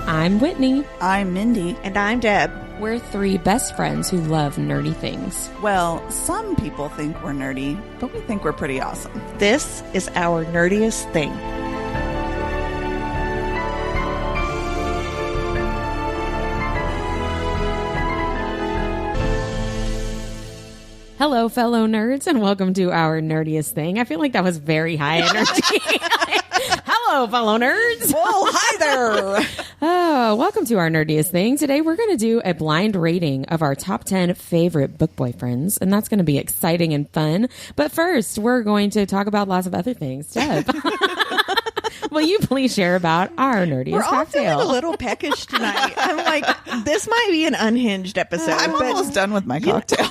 I'm Whitney. I'm Mindy. And I'm Deb. We're three best friends who love nerdy things. Well, some people think we're nerdy, but we think we're pretty awesome. This is Our Nerdiest Thing. Hello, fellow nerds, and welcome to Our Nerdiest Thing. I feel like that was very high energy. Hello, fellow nerds. Whoa, hi there. Oh, welcome to Our Nerdiest Thing. Today, we're going to do a blind rating of our top 10 favorite book boyfriends, and that's going to be exciting and fun. But first, we're going to talk about lots of other things. Deb, will you please share about our nerdiest We're all cocktail? feeling a little peckish tonight. I'm like, this might be an unhinged episode. I'm almost done with my cocktail.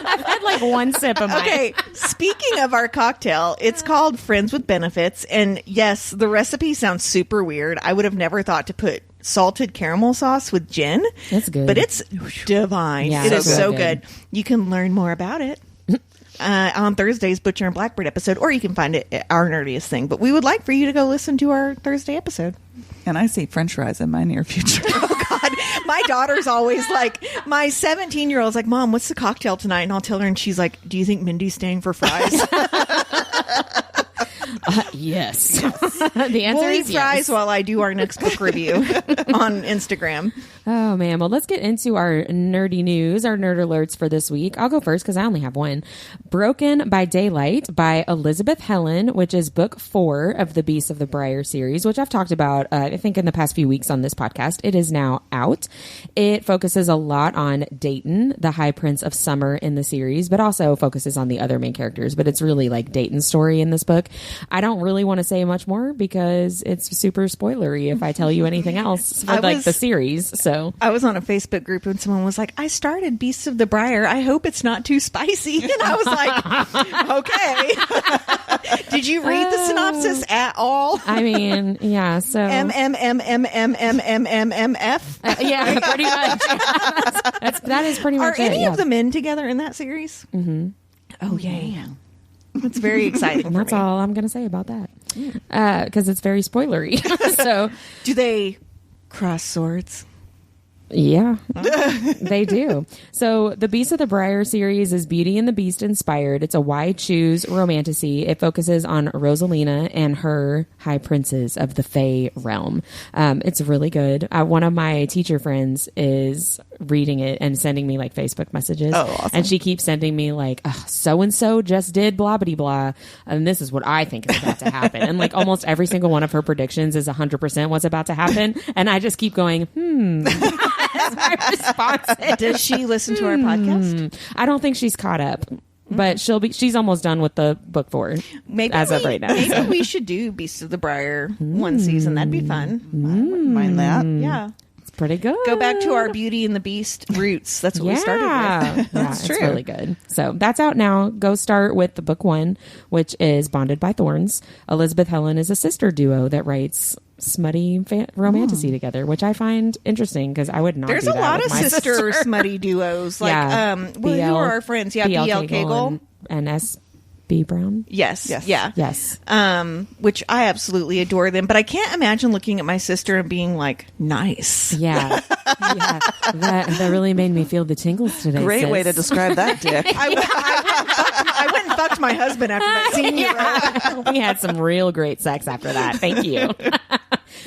I've had like one sip of mine. Okay, speaking of our cocktail, it's called Friends with Benefits. And yes, the recipe sounds super weird. I would have never thought to put salted caramel sauce with gin. That's good. But it's divine. Yeah, it is so good. good. You can learn more about it on Thursday's Butcher and Blackbird episode, or you can find it at Our Nerdiest Thing. But we would like for you to go listen to our Thursday episode. And I see french fries in my near future. Oh, God. My daughter's always like, my 17-year-old's like, Mom, what's the cocktail tonight? And I'll tell her, and she's like, do you think Mindy's staying for fries? Yes. The answer We'll eat is fries yes. while I do our next book review on Instagram. Oh, man. Well, let's get into our nerdy news, our nerd alerts for this week. I'll go first because I only have one. Broken by Daylight by Elizabeth Helen, which is book 4 of the Beasts of the Briar series, which I've talked about, I think, in the past few weeks on this podcast. It is now out. It focuses a lot on Dayton, the High Prince of Summer in the series, but also focuses on the other main characters. But it's really like Dayton's story in this book. I don't really want to say much more because it's super spoilery if I tell you anything else for the series. So I was on a Facebook group and someone was like, I started Beasts of the Briar. I hope it's not too spicy. And I was like, okay. Did you read the synopsis at all? I mean, yeah. So MMMMMMMMF. Yeah, pretty much. That is pretty much Are it. any Yeah. of the men together in that series? Mm-hmm. Oh, yay. It's very exciting. And that's all I'm going to say about that because it's very spoilery. So, do they cross swords? yeah, they do. So the Beast of the Briar series is Beauty and the Beast inspired. It's a why choose romantasy. It focuses on Rosalina and her high princes of the Fae realm. It's really good. One of my teacher friends is reading it and sending me like Facebook messages. Oh, awesome. And she keeps sending me like, so-and-so just did blah, blah, blah. And this is what I think is about to happen. And like almost every single one of her predictions is 100% what's about to happen. And I just keep going, That's my response. Does she listen to our podcast? I don't think she's caught up, but she's almost done with the book 4 Maybe as of right now. Maybe we should do Beasts of the Briar one season. That'd be fun. I wouldn't mind that. Yeah. It's pretty good. Go back to our Beauty and the Beast roots. That's what we started with. That's true. It's really good. So that's out now. Go start with the book 1, which is Bonded by Thorns. Elizabeth Helen is a sister duo that writes smutty romantasy together, which I find interesting because I would not There's do a that lot with of my sister smutty duos. Like, Yeah. who are our friends? Yeah, BL Kegel. and S.B. Brown. Yes. Yes. Yeah. Yes. Which I absolutely adore them. But I can't imagine looking at my sister and being like, nice. Yeah. Yeah. That really made me feel the tingles today. Great way to sis. describe that, Dick. I went and fucked my husband after that scene. Yeah. We had some real great sex after that. Thank you.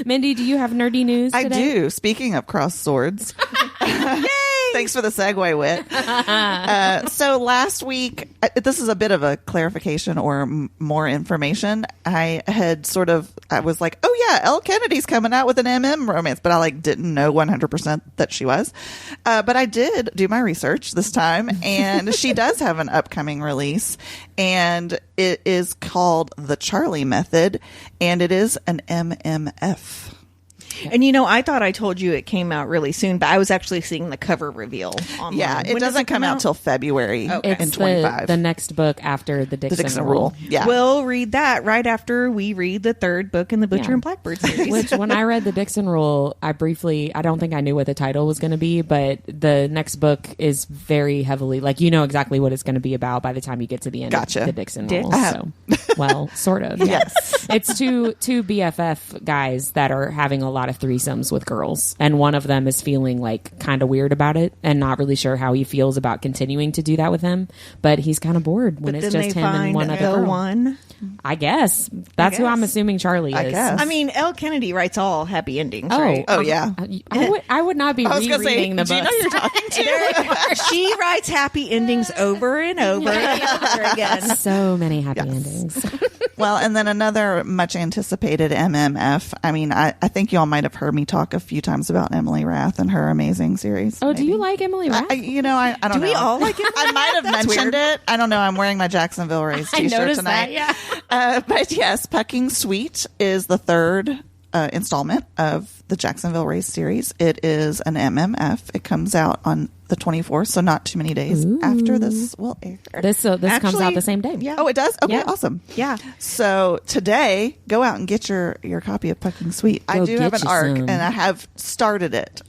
Mindy, do you have nerdy news today? I do. Speaking of cross swords. Yay! Thanks for the segue, Whit. So last week, this is a bit of a clarification or more information. I was like, oh yeah, Elle Kennedy's coming out with an MM romance, but I didn't know 100% that she was. But I did do my research this time, and she does have an upcoming release, and it is called The Charlie Method, and it is an MMF. And I thought I told you it came out really soon, but I was actually seeing the cover reveal online. Yeah, it When does doesn't come out till February in It's 25. the next book after the Dixon Rule. Yeah. We'll read that right after we read the third book in the Butcher and Blackbird series. Which, when I read the Dixon Rule, I don't think I knew what the title was going to be, but the next book is very heavily, you know exactly what it's going to be about by the time you get to the end Gotcha. of the Dixon Rule. Uh-huh. So, well, sort of. Yes. It's two BFF guys that are having a lot lot of threesomes with girls, and one of them is feeling like kind of weird about it and not really sure how he feels about continuing to do that with him. But he's kind of bored when it's just him and one other girl. One. I guess that's who I'm assuming Charlie is. I guess. I mean, Elle Kennedy writes all happy endings. Oh, right? Oh yeah. I would not be rereading the do you book. know you're talking to? She writes happy endings over and over and over again. So many happy endings. Well, and then another much anticipated MMF. I mean, I think y'all might have heard me talk a few times about Emily Rath and her amazing series. Oh, maybe. do you like Emily Rath? I don't know. Do we all like Emily I might have That's mentioned weird. it. I don't know. I'm wearing my Jacksonville Rays I t-shirt noticed tonight. that, yeah. But yes, Pucking Sweet is the third installment of the Jacksonville Rays series. It is an MMF. It comes out on the 24th, so not too many days after this will air. This comes Actually, out the same day. yeah. Oh, it does? Okay, Yeah. awesome. Yeah. So today, go out and get your copy of Pucking Sweet. I Go do have get an you arc, some. and I have started it.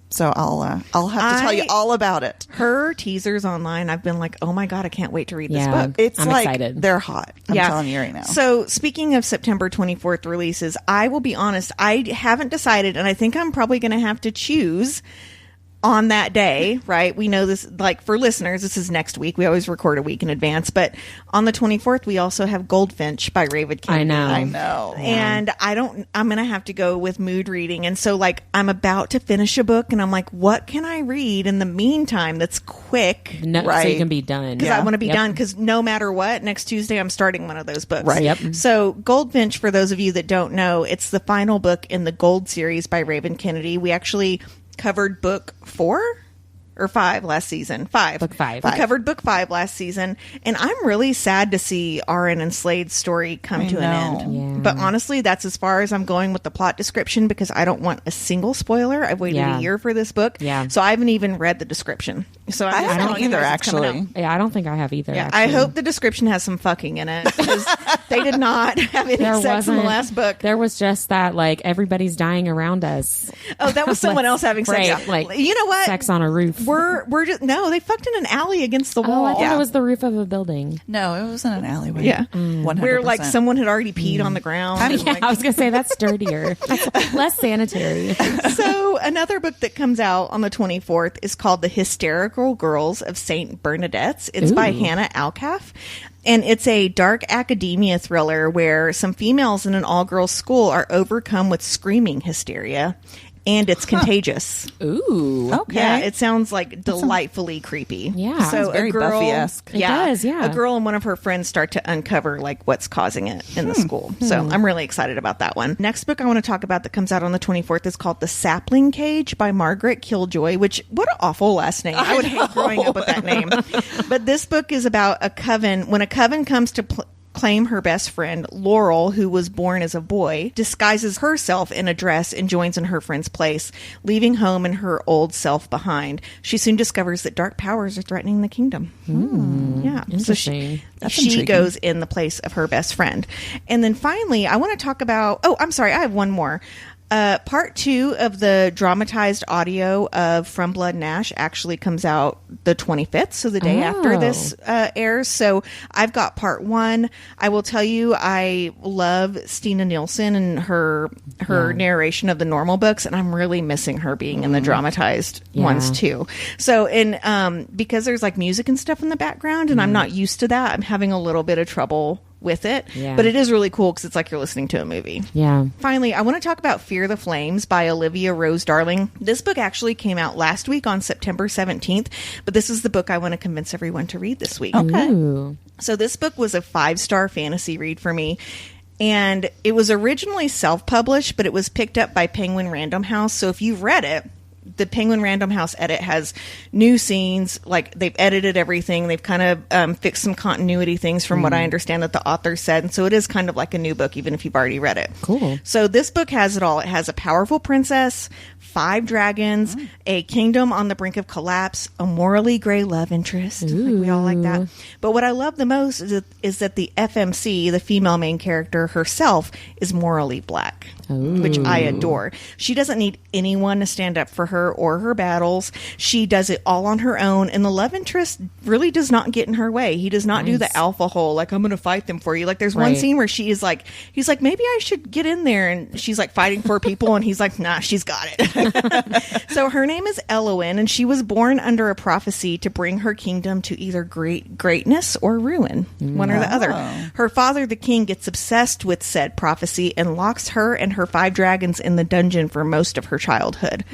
So I'll have to tell you all about it. Her teasers online, I've been like, oh my God, I can't wait to read this Yeah. book. It's I'm like excited. they're hot. I'm telling you right now. So speaking of September 24th releases, I will be honest, I haven't decided, and I think I'm probably going to have to choose on that day, right? We know this, like for listeners, this is next week. We always record a week in advance, but on the 24th, we also have Goldfinch by Raven Kennedy. I know. And I'm going to have to go with mood reading. And so like, I'm about to finish a book and I'm like, what can I read in the meantime that's quick? No, so Right. you can be done. Because I want to be Yep. done. Because no matter what, next Tuesday I'm starting one of those books. Right. Yep. So Goldfinch, for those of you that don't know, it's the final book in the Gold series by Raven Kennedy. We actually covered book 4 or 5 last season. 5. Book 5. We covered book 5 last season, and I'm really sad to see Aaron and Slade's story come to an end. Yeah. But honestly, that's as far as I'm going with the plot description because I don't want a single spoiler. I've waited Yeah. a year for this book, Yeah. so I haven't even read the description. So I just haven't don't either, know if it's coming actually. out. Yeah, I don't think I have either. Yeah, actually. I hope the description has some fucking in it because they did not have any there sex in the wasn't. last book. There was just that, like, everybody's dying around us. Oh, that was someone else having sex. Right, like, you know what? Sex on a roof. We're just no. They fucked in an alley against the Oh, wall. I thought Yeah. it was the roof of a building. No, it was in an alleyway. Yeah. 100%. Where like someone had already peed on the ground. and, Yeah, like- I was gonna say that's dirtier, that's less sanitary. So another book that comes out on the 24th is called The Hysterical Girls of St. Bernadette's. It's by Ooh. Hannah Alcaff. And it's a dark academia thriller where some females in an all-girls school are overcome with screaming hysteria. And it's contagious. Ooh, Okay. Yeah, it sounds like delightfully creepy. Yeah. so Sounds very a girl, Buffy-esque. It does, yeah. A girl and one of her friends start to uncover like what's causing it in the school. So I'm really excited about that one. Next book I want to talk about that comes out on the 24th is called The Sapling Cage by Margaret Killjoy. Which what an awful last name! I would hate growing up with that name. But this book is about a coven. When a coven comes to claim her best friend, Laurel, who was born as a boy, disguises herself in a dress and joins in her friend's place, leaving home and her old self behind. She soon discovers that dark powers are threatening the kingdom. Yeah. So Interesting. That's she intriguing. goes in the place of her best friend. And then finally, I want to talk about... Oh, I'm sorry. I have one more. Part 2 of the dramatized audio of From Blood and Ash actually comes out the 25th, so the day after this airs. So I've got part 1. I will tell you, I love Stina Nielsen and her narration of the normal books, and I'm really missing her being in the dramatized ones too. So, and because there's like music and stuff in the background, and I'm not used to that, I'm having a little bit of trouble with it. Yeah. But it is really cool because it's like you're listening to a movie. Yeah. Finally, I want to talk about Fear the Flames by Olivia Rose Darling. This book actually came out last week on September 17th, but this is the book I want to convince everyone to read this week. Okay. Ooh. So this book was a 5-star fantasy read for me. And it was originally self-published, but it was picked up by Penguin Random House. So if you've read it, the Penguin Random House edit has new scenes, like they've edited everything. They've kind of fixed some continuity things from what I understand that the author said. And so it is kind of like a new book, even if you've already read it. Cool. So this book has it all. It has a powerful princess, 5 dragons, a kingdom on the brink of collapse, a morally gray love interest. Like we all like that. But what I love the most is that the FMC, the female main character herself, is morally black, which I adore. She doesn't need anyone to stand up for her. her or her battles. She does it all on her own, and the love interest really does not get in her way. He does not do the alpha hole, like, I'm going to fight them for you. Like, there's one scene where he's like, maybe I should get in there, and she's like fighting for people, and he's like, nah, she's got it. So her name is Elowen, and she was born under a prophecy to bring her kingdom to either greatness or ruin, one or the other. Her father, the king, gets obsessed with said prophecy and locks her and her 5 dragons in the dungeon for most of her childhood.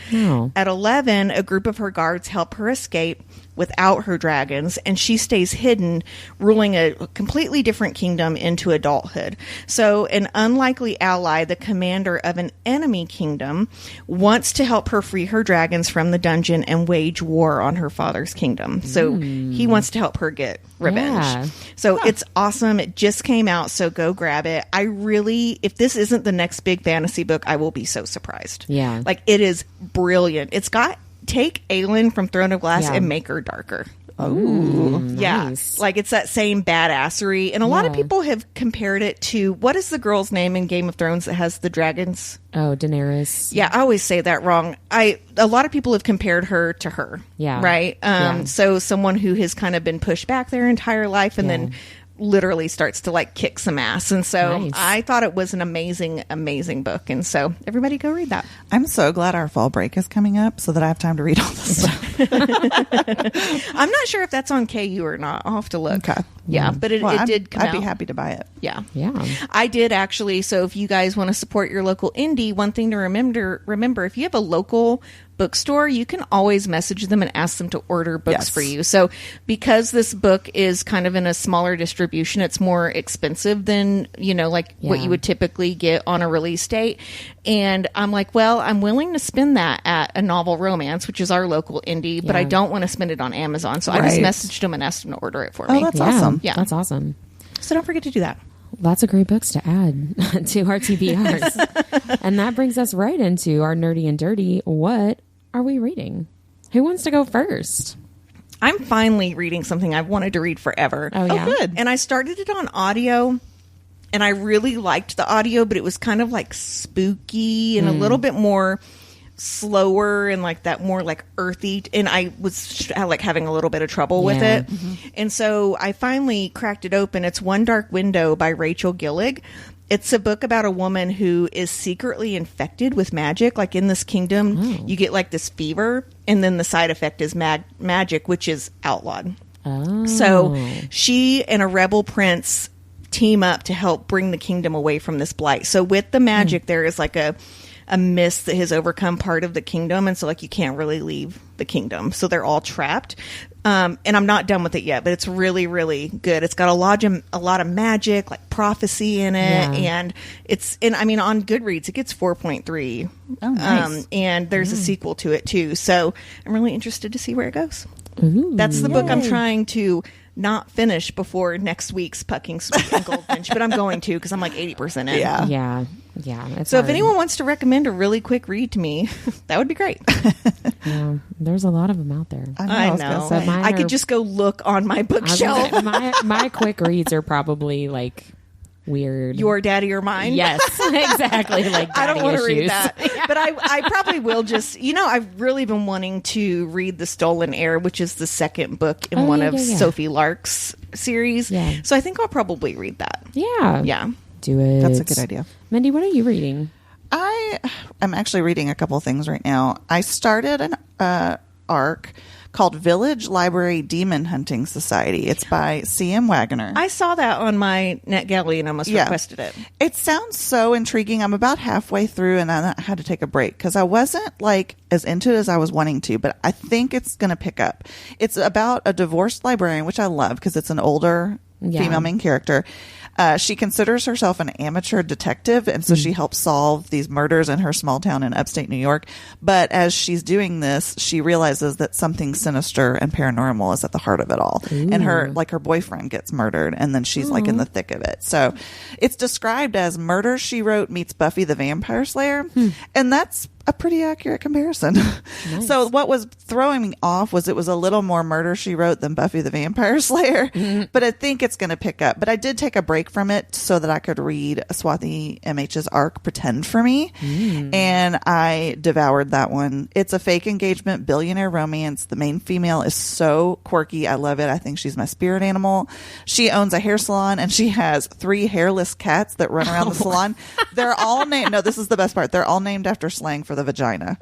At 11, a group of her guards help her escape without her dragons, and she stays hidden, ruling a completely different kingdom into adulthood. So an unlikely ally, the commander of an enemy kingdom, wants to help her free her dragons from the dungeon and wage war on her father's kingdom. So he wants to help her get revenge. So it's awesome. It just came out, so go grab it. If this isn't the next big fantasy book, I will be so surprised. Like, it is brilliant. Take Aelin from Throne of Glass and make her darker. Oh, nice. Like, it's that same badassery. And a lot of people have compared it to, what is the girl's name in Game of Thrones that has the dragons? Oh, Daenerys. Yeah, I always say that wrong. A lot of people have compared her to her. Right? So someone who has kind of been pushed back their entire life and then literally starts to like kick some ass. And so I thought it was an amazing book. And so everybody go read that. I'm so glad our fall break is coming up so that I have time to read all this stuff. I'm not sure if that's on KU or not. I'll have to look. Okay. Yeah, but it did come out. I'd be happy to buy it. Yeah. I did actually. So if you guys want to support your local indie, one thing to remember, if you have a local bookstore, you can always message them and ask them to order books for you. So because this book is kind of in a smaller distribution, it's more expensive than, what you would typically get on a release date. And I'm like, well, I'm willing to spend that at a Novel Romance, which is our local indie, but I don't want to spend it on Amazon. So I just messaged them and asked them to order it for me. Oh, that's awesome. Yeah. That's awesome. So don't forget to do that. Lots of great books to add to our TBRs. And that brings us right into our Nerdy and Dirty. What are we reading? Who wants to go first? I'm finally reading something I've wanted to read forever. Oh, yeah? Oh, good. And I started it on audio, and I really liked the audio, but it was kind of like spooky and a little bit more slower and like that more like earthy, and I was like having a little bit of trouble with it. And so I finally cracked it open. It's One Dark Window by Rachel Gillig. It's a book about a woman who is secretly infected with magic. Like, in this kingdom, you get like this fever, and then the side effect is magic, which is outlawed. So she and a rebel prince team up to help bring the kingdom away from this blight. So with the magic, there is like a mist that has overcome part of the kingdom, and so like you can't really leave the kingdom, so they're all trapped. And I'm not done with it yet, but it's really, really good. It's got a lot of magic, like prophecy in it, and on Goodreads it gets 4.3. Oh, nice. And there's a sequel to it too, so I'm really interested to see where it goes. Ooh, that's the book I'm trying to not finish before next week's Pucking Sweet and Goldfinch, but I'm going to, because I'm like 80% in. Yeah. So if anyone wants to recommend a really quick read to me, that would be great. Yeah, there's a lot of them out there. I know. So I could just go look on my bookshelf. My quick reads are probably like weird. Your daddy or mine? Yes, exactly. Like, I don't want to read that. Yeah. But I probably will just, I've really been wanting to read The Stolen Heir, which is the second book in one of Sophie Lark's series. Yeah. So I think I'll probably read that. Yeah. Do it. That's a good idea. Mindy, what are you reading? I'm actually reading a couple of things right now. I started an arc called Village Library Demon Hunting Society. It's by C.M. Wagner. I saw that on my NetGalley and almost requested it. It sounds so intriguing. I'm about halfway through and I had to take a break because I wasn't like as into it as I was wanting to, but I think it's going to pick up. It's about a divorced librarian, which I love because it's an older female main character. She considers herself an amateur detective, and so she helps solve these murders in her small town in upstate New York. But as she's doing this, she realizes that something sinister and paranormal is at the heart of it all. Ooh. And her boyfriend gets murdered, and then she's like in the thick of it. So it's described as Murder, She Wrote meets Buffy the Vampire Slayer. And that's a pretty accurate comparison. Nice. So what was throwing me off was it was a little more Murder, She Wrote than Buffy the Vampire Slayer, but I think it's going to pick up. But I did take a break from it so that I could read Swati MH's arc, Pretend for Me, and I devoured that one. It's a fake engagement, billionaire romance. The main female is so quirky. I love it. I think she's my spirit animal. She owns a hair salon, and she has 3 hairless cats that run around the salon. They're all named, no, this is the best part. They're all named after slang for the vagina.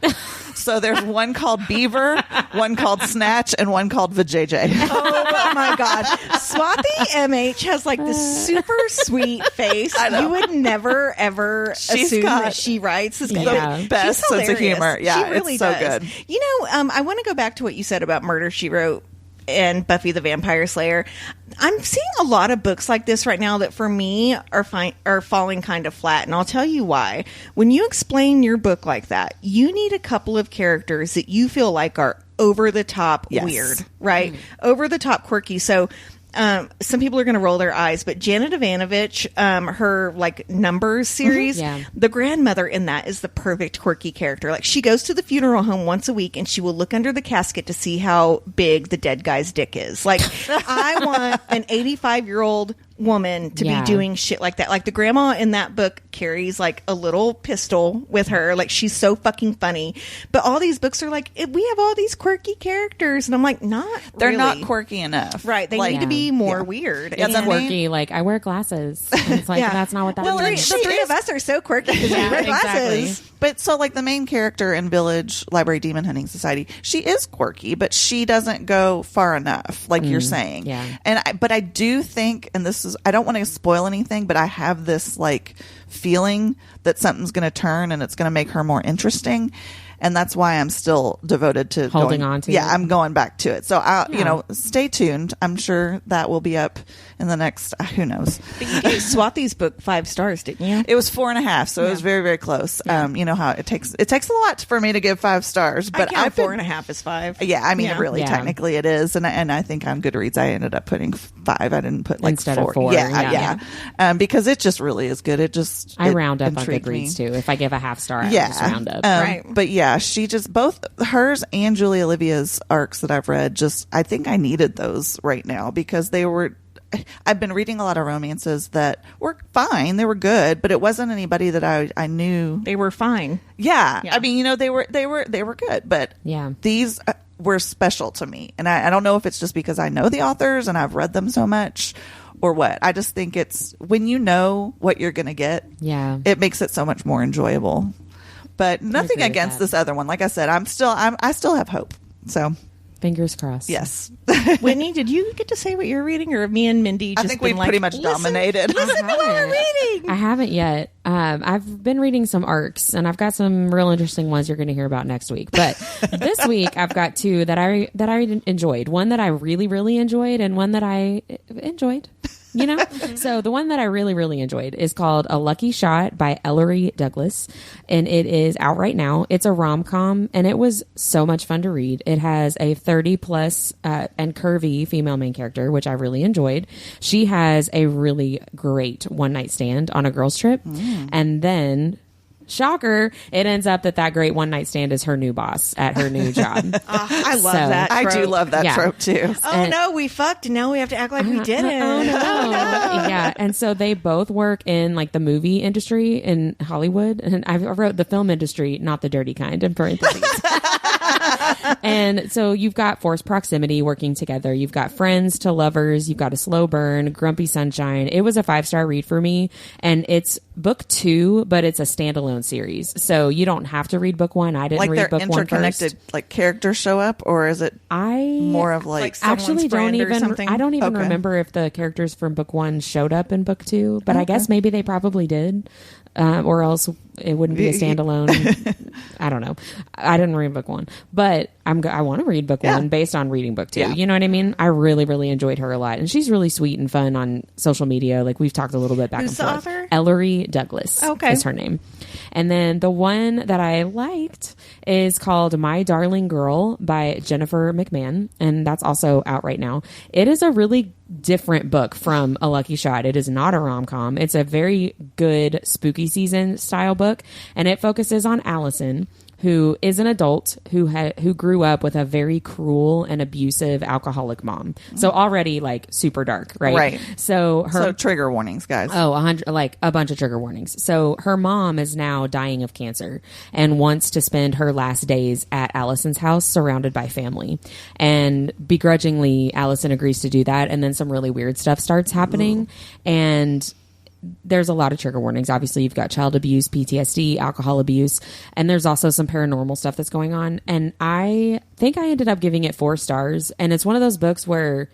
So there's one called Beaver, one called Snatch, and one called Vajayjay. Oh my God. Swati MH has like this super sweet face. You would never, ever assume that she writes this the best sense of humor. Yeah, she really it's so does. good. You know, I want to go back to what you said about Murder, She Wrote and Buffy the Vampire Slayer. I'm seeing a lot of books like this right now that for me are falling kind of flat, and I'll tell you why. When you explain your book like that, you need a couple of characters that you feel like are over the top weird, right? Over the top quirky. So some people are going to roll their eyes, but Janet Ivanovich, her like Numbers series, the grandmother in that is the perfect quirky character. Like she goes to the funeral home once a week and she will look under the casket to see how big the dead guy's dick is. Like I want an 85-year-old woman to be doing shit like that. Like the grandma in that book carries like a little pistol with her. Like she's so fucking funny. But all these books are like, we have all these quirky characters, and I'm like, they're really. Not quirky enough. Right. They need to be more weird. It's quirky. Like I wear glasses. And it's like that's not what that means. The three of us are so quirky because we wear glasses. Exactly. But so like the main character in Village Library Demon Hunting Society, she is quirky, but she doesn't go far enough, like you're saying. Yeah. But I do think, and this is, I don't want to spoil anything, but I have this like feeling that something's going to turn and it's going to make her more interesting. And that's why I'm still devoted to holding on to it. Yeah, I'm going back to it. So I'll, stay tuned. I'm sure that will be up in the next, who knows. But you gave Swati's book 5 stars, didn't you? It was 4.5, so it was very, very close. You know how it takes a lot for me to give 5 stars, but I 4.5 is 5. Yeah, I mean, really, technically it is, and I think on Goodreads I ended up putting 5. I didn't put like instead 4. Of 4. Yeah. Because it just really is good. I round up on Goodreads too. If I give a half star, I just round up. Right. But yeah, she just both hers and Julia Olivia's arcs that I've read. I think I needed those right now because they were. I've been reading a lot of romances that were fine. They were good, but it wasn't anybody that I knew. They were fine. Yeah. I mean, they were good, but these were special to me. And I don't know if it's just because I know the authors and I've read them so much or what. I just think it's when you know what you're going to get, it makes it so much more enjoyable. But nothing against this other one. Like I said, I still have hope. So fingers crossed. Yes. Whitney, did you get to say what you're reading, or me and Mindy just I think we pretty much dominated. Listen to what we're reading. I haven't yet. I've been reading some arcs, and I've got some real interesting ones you're going to hear about next week. But this week, I've got 2 that I enjoyed. One that I really, really enjoyed, and one that I enjoyed. You know? So the one that I really, really enjoyed is called A Lucky Shot by Ellery Douglas. And it is out right now. It's a rom-com, and it was so much fun to read. It has a 30-plus and curvy female main character, which I really enjoyed. She has a really great one-night stand on a girls' trip. And then... shocker, it ends up that great one-night stand is her new boss at her new job. I love that trope. I do love that trope too. No, we fucked and now we have to act like we didn't. Oh, no. Yeah, and so they both work in like the movie industry in Hollywood, and I wrote the film industry, not the dirty kind, in parentheses. And so you've got forced proximity working together. You've got friends to lovers. You've got a slow burn, grumpy sunshine. It was a 5-star read for me. And it's book 2, but it's a standalone series. So you don't have to read book 1. I didn't read book 1 first. Like they're interconnected, like characters show up, or is it more of like actually don't even, I don't even remember if the characters from book 1 showed up in book 2, but I guess maybe they probably did. Or else it wouldn't be a standalone. I don't know. I didn't read book 1, but I want to read book 1 based on reading book 2. Yeah. You know what I mean? I really, really enjoyed her a lot, and she's really sweet and fun on social media. Like we've talked a little bit back Who's and forth. The author? Ellery Douglas is her name. And then the one that I liked is called My Darling Girl by Jennifer McMahon, and that's also out right now. It is a really different book from A Lucky Shot. It is not a rom-com. It's a very good spooky season style book, and it focuses on Allison, who is an adult who grew up with a very cruel and abusive alcoholic mom. So already like super dark, right? Right. So trigger warnings, guys. Oh, a bunch of trigger warnings. So her mom is now dying of cancer and wants to spend her last days at Allison's house surrounded by family. And begrudgingly, Allison agrees to do that. And then some really weird stuff starts happening. And there's a lot of trigger warnings. Obviously, you've got child abuse, PTSD, alcohol abuse, and there's also some paranormal stuff that's going on. And I think I ended up giving it 4 stars. And it's one of those books where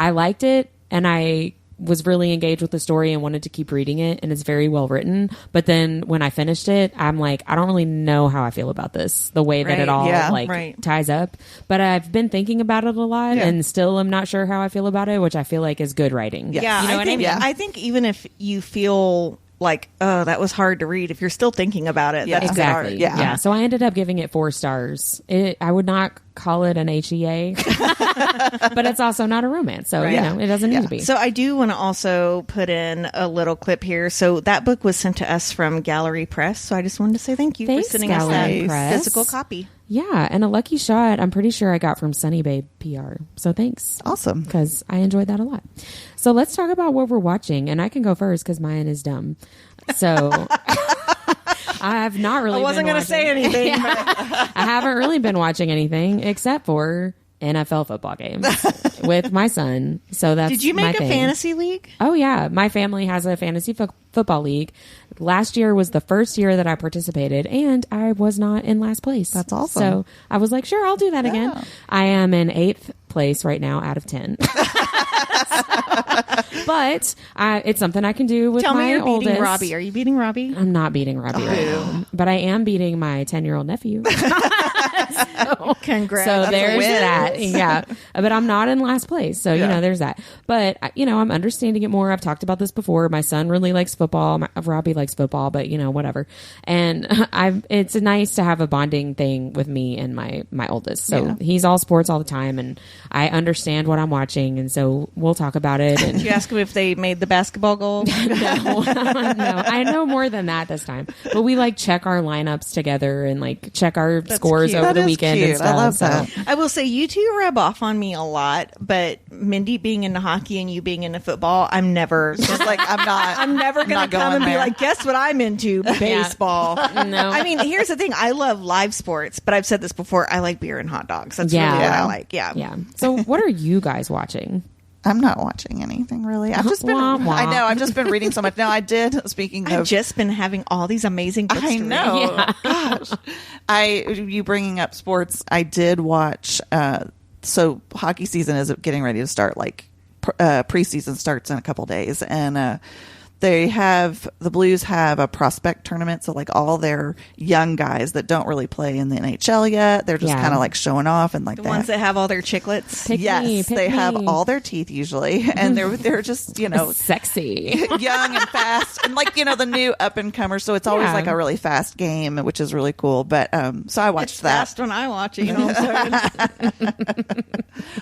I liked it and I was really engaged with the story and wanted to keep reading it, and it's very well written. But then when I finished it, I'm like, I don't really know how I feel about this, the way that it all ties up. But I've been thinking about it a lot and still I'm not sure how I feel about it, which I feel like is good writing. Yeah, you know what I mean? I think even if you feel like, oh, that was hard to read, if you're still thinking about it, that's exactly. good art. Yeah. So I ended up giving it 4 stars. I would not call it an HEA, but it's also not a romance. So, you know, it doesn't need to be. So I do want to also put in a little clip here. So that book was sent to us from Gallery Press. So I just wanted to say thank you for sending us that physical copy. Yeah, and a lucky shot, I'm pretty sure I got from Sunny Babe PR. So thanks. Awesome. Because I enjoyed that a lot. So let's talk about what we're watching. And I can go first because mine is dumb. So I've not really I wasn't going to say anything. But I haven't really been watching anything except for NFL football games with my son. So that's Did you make my a thing. fantasy league? Oh, yeah. My family has a fantasy football league. Last year was the first year that I participated, and I was not in last place. That's awesome. So I was like, sure, I'll do that again. I am in 8th place right now out of 10. But it's something I can do with Tell my me you're oldest. beating Robbie. Are you beating Robbie? I'm not beating Robbie right now, but I am beating my 10-year-old nephew. Congrats. So there's win. that. Yeah. But I'm not in last place. So, you know, there's that. But, you know, I'm understanding it more. I've talked about this before. My son really likes football. Robbie likes football, but, you know, whatever. And it's nice to have a bonding thing with me and my oldest. So he's all sports all the time, and I understand what I'm watching. And so we'll talk about it. And Did you ask him if they made the basketball goal? no, I know more than that this time. But we like check our lineups together and like check our scores cute. over That the is weekend cute. and stuff. I love So- that. I will say you two rub off on me a lot, but Mindy being into hockey and you being into football, I'm never Just like, I'm never going to not come and going be there. like, guess what I'm into? Baseball. No. I mean, here's the thing. I love live sports, but I've said this before. I like beer and hot dogs. That's really what I like. Yeah. Yeah. So what are you guys watching? I'm not watching anything really. I've just been. Wah, wah. I know. I've just been reading so much. Now I did. Speaking I've of, just been having all these amazing books I to read. know. Gosh, you bringing up sports. I did watch. So hockey season is getting ready to start. Like preseason starts in a couple days, and the Blues have a prospect tournament. So like all their young guys that don't really play in the NHL yet, they're just kind of like showing off and like The ones that have all their chiclets. Pick me, they have me. all their teeth usually, and they're just Sexy. young and fast, and like the new up and comers. So it's always like a really fast game, which is really cool. But so I watched It's that. fast when I watch it. You know what I'm saying?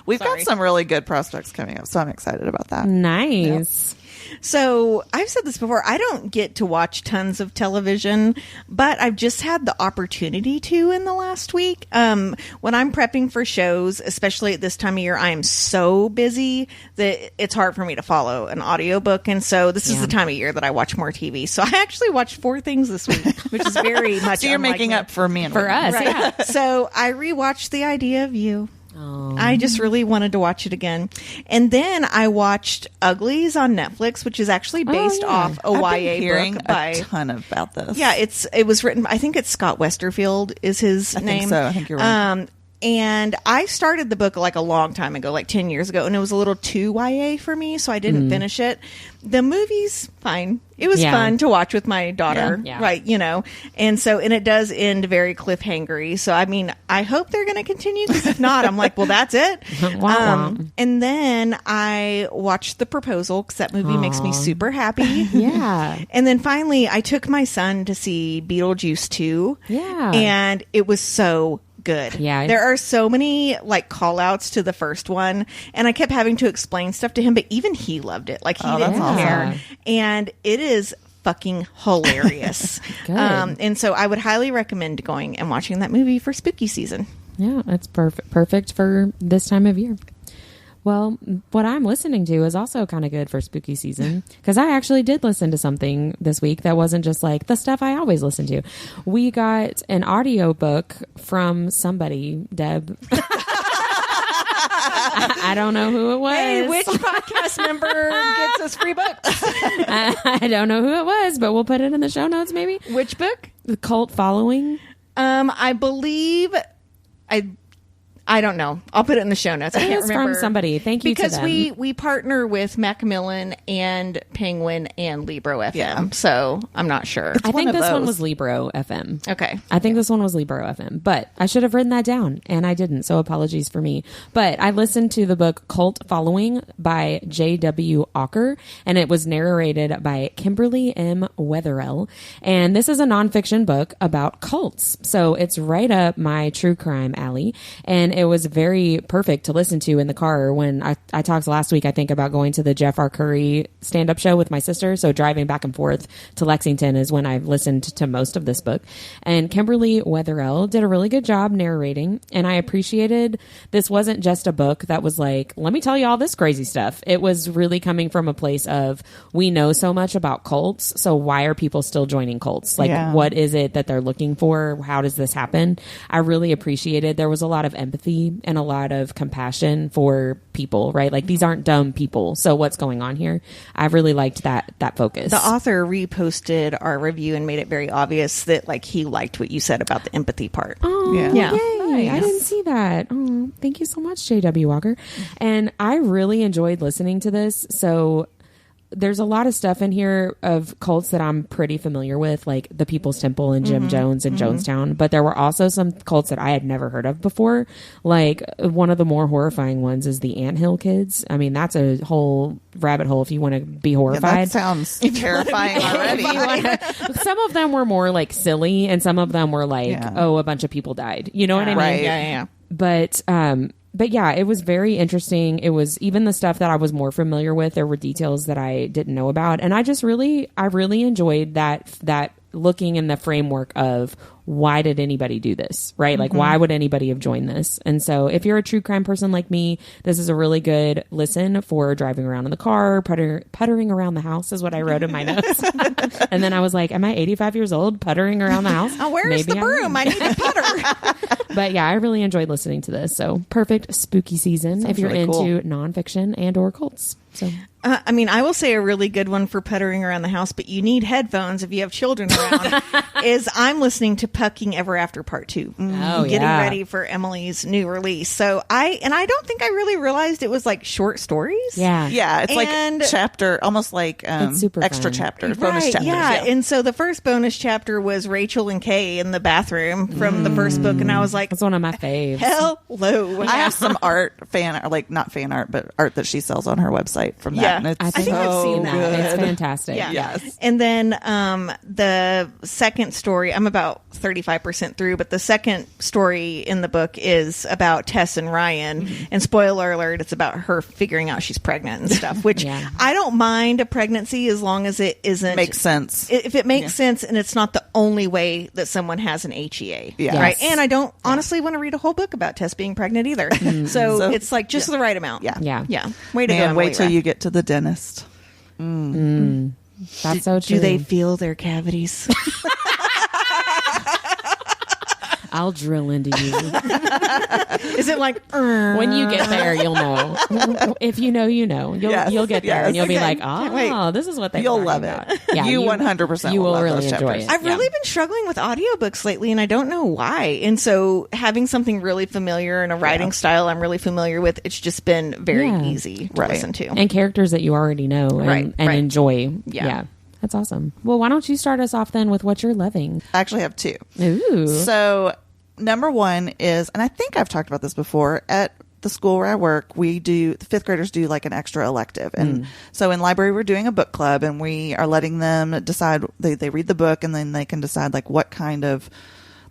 We've got some really good prospects coming up, so I'm excited about that. Nice. So I've said this before. I don't get to watch tons of television, but I've just had the opportunity to in the last week. When I'm prepping for shows, especially at this time of year, I am so busy that it's hard for me to follow an audiobook. And so this is the time of year that I watch more TV. So I actually watched 4 things this week, which is very much So you're unlike making me. up for me and For Whitney. us, yeah. So I rewatched The Idea of You. I just really wanted to watch it again. And then I watched Uglies on Netflix, which is actually based off a I've YA been hearing book by... a ton about this. Yeah, it was written... I think it's Scott Westerfield is his name. think so. I think you're right. And I started the book like a long time ago, like 10 years ago, and it was a little too YA for me, so I didn't finish it. The movie's fine. It was fun to watch with my daughter, Yeah. right? And it does end very cliffhangery. So, I mean, I hope they're going to continue, because if not, I'm like, well, that's it. Wah. And then I watched The Proposal, because that movie makes me super happy. Yeah. And then finally, I took my son to see Beetlejuice 2. Yeah. And it was so good. Yeah. There are so many like call outs to the first one, and I kept having to explain stuff to him, but even he loved it. Like he didn't that's care. awesome. And it is fucking hilarious. Good. And so I would highly recommend going and watching that movie for spooky season. Yeah, it's perfect for this time of year. Well, what I'm listening to is also kind of good for spooky season, because I actually did listen to something this week that wasn't just like the stuff I always listen to. We got an audio book from somebody, Deb. I don't know who it was. Hey, which podcast member gets us free books? I don't know who it was, but we'll put it in the show notes maybe. Which book? The Cult Following. I believe I don't know. I'll put it in the show notes. I can't remember. From somebody. Thank you because to them. we partner with Macmillan and Penguin and Libro FM. Yeah. So I'm not sure. I think this one those. was Libro FM. Okay. I think this one was Libro FM, but I should have written that down and I didn't. So apologies for me. But I listened to the book Cult Following by J.W. Ocker, and it was narrated by Kimberly M. Wetherell. And this is a nonfiction book about cults. So it's right up my true crime alley. And it was very perfect to listen to in the car when I talked last week, I think, about going to the Jeff R. Curry stand-up show with my sister. So driving back and forth to Lexington is when I've listened to most of this book. And Kimberly Wetherell did a really good job narrating. And I appreciated this wasn't just a book that was like, let me tell you all this crazy stuff. It was really coming from a place of, we know so much about cults. So why are people still joining cults? Like, what is it that they're looking for? How does this happen? I really appreciated there was a lot of empathy and a lot of compassion for people, right? Like, these aren't dumb people. So what's going on here? I really liked that focus. The author reposted our review and made it very obvious that like he liked what you said about the empathy part. Oh, Yeah. Yeah. Yay. I Nice. didn't see that. Oh, thank you so much, J.W. Walker. And I really enjoyed listening to this. So there's a lot of stuff in here of cults that I'm pretty familiar with, like the People's Temple and Jim Jones and Jonestown. But there were also some cults that I had never heard of before. Like, one of the more horrifying ones is the Anthill Kids. I mean, that's a whole rabbit hole if you want to be Yeah, horrified. that sounds terrifying already. Some of them were more like silly, and some of them were like, Yeah. oh, a bunch of people died. You know what I mean? Right. Yeah. But yeah, it was very interesting. It was even the stuff that I was more familiar with. There were details that I didn't know about, and I really enjoyed that looking in the framework of why did anybody do this, right? Like, why would anybody have joined this? And so if you're a true crime person like me, this is a really good listen for driving around in the car, puttering around the house is what I wrote in my notes. And then I was like, am I 85 years old puttering around the house? Oh, where's the broom? I need a putter. But yeah, I really enjoyed listening to this. So perfect spooky season if you're really into nonfiction and or cults. So I mean, I will say a really good one for puttering around the house, but you need headphones if you have children around, is I'm listening to Pucking Ever After Part 2. Oh, getting yeah. ready for Emily's new release. So I don't think I really realized it was like short stories. yeah. Yeah, it's And- like chapter, almost like It's super extra fun. chapters, bonus Right, chapters. yeah. And so the first bonus chapter was Rachel and Kay in the bathroom from the first book, and I was like, That's one of my faves. hello. I have some like not fan art, but art that she sells on her website from that. Yeah. And it's I think I've so seen that. good. It's fantastic. Yeah. Yes. And then the second story, I'm about 35% through, but the second story in the book is about Tess and Ryan. And spoiler alert, it's about her figuring out she's pregnant and stuff, which Yeah. I don't mind a pregnancy as long as it isn't. Makes sense. If it makes sense and it's not the only way that someone has an HEA. Yeah. Right. Yes. And I don't honestly want to read a whole book about Tess being pregnant either. So it's like just the right amount. Yeah. Yeah. Yeah. Way to go. Man, Emily wait till Rath. you get to the dentist. That's so true. Do they feel their cavities? I'll drill into you. Is it like When you get there, you'll know. If you know, you know. Yes, You'll get there yes. and you'll be Okay. like, Can't wait. oh, this is what they. You'll love it. Yeah, You 100% You will will love really those enjoy chapters. it. I've really been struggling with audiobooks lately, and I don't know why. And so having something really familiar and a writing style I'm really familiar with, it's just been very Yeah. easy to Right. listen to. And characters that you already know and, Right, and right. enjoy. Yeah. That's awesome. Well, why don't you start us off then with what you're loving? I actually have two. Ooh. So, number one is, and I think I've talked about this before, at the school where I work, the fifth graders do like an extra elective. And so in library, we're doing a book club, and we are letting them decide, they read the book, and then they can decide like what kind of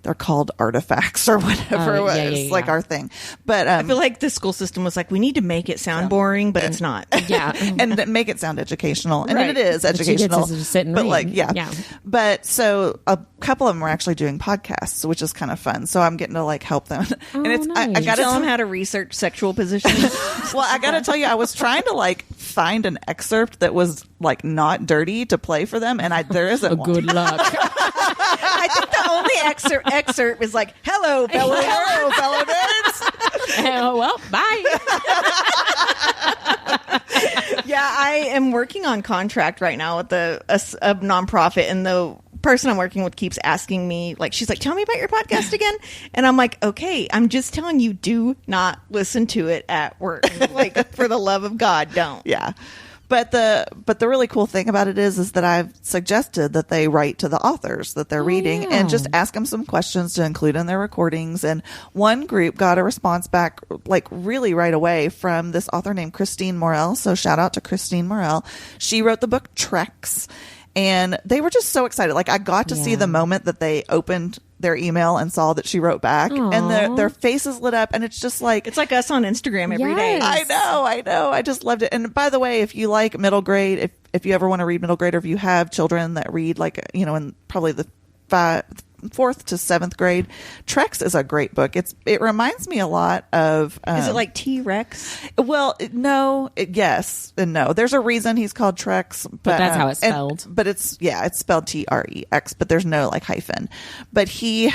they're called artifacts or whatever. It's like our thing. But I feel like the school system was like, we need to make it sound boring, but it's not. Yeah. And make it sound educational. And Right. it is educational. But sit and but read. like, Yeah. But so a couple of them were actually doing podcasts, which is kind of fun. So I'm getting to like help them. Oh, and it's, I nice. got to Tell them how to research sexual positions. well, I got to tell you, I was trying to like find an excerpt that was like not dirty to play for them. And there isn't one. Good luck. I think the only excerpt is like, hello, fellow Hello, fellow nerds. Oh, well, bye. Yeah, I am working on contract right now with a nonprofit, and the person I'm working with keeps asking me, like, she's like, tell me about your podcast again. And I'm like, okay, I'm just telling you, do not listen to it at work. Like, for the love of God, don't. Yeah. But the really cool thing about it is that I've suggested that they write to the authors that they're reading and just ask them some questions to include in their recordings. And one group got a response back like really right away from this author named Christine Morel. So shout out to Christine Morel. She wrote the book Treks. And they were just so excited. Like I got to see the moment that they opened their email and saw that she wrote back. Aww. And their faces lit up. And it's just like... It's like us on Instagram every day. Yes. I know. I just loved it. And by the way, if you like middle grade, if you ever want to read middle grade, or if you have children that read like, you know, in probably the 4th to 7th grade, Treks is a great book. It reminds me a lot of... Is it like T-Rex? Well, no, yes and no. There's a reason he's called Treks, but that's how it's spelled. But it's spelled Trex, but there's no like hyphen. But he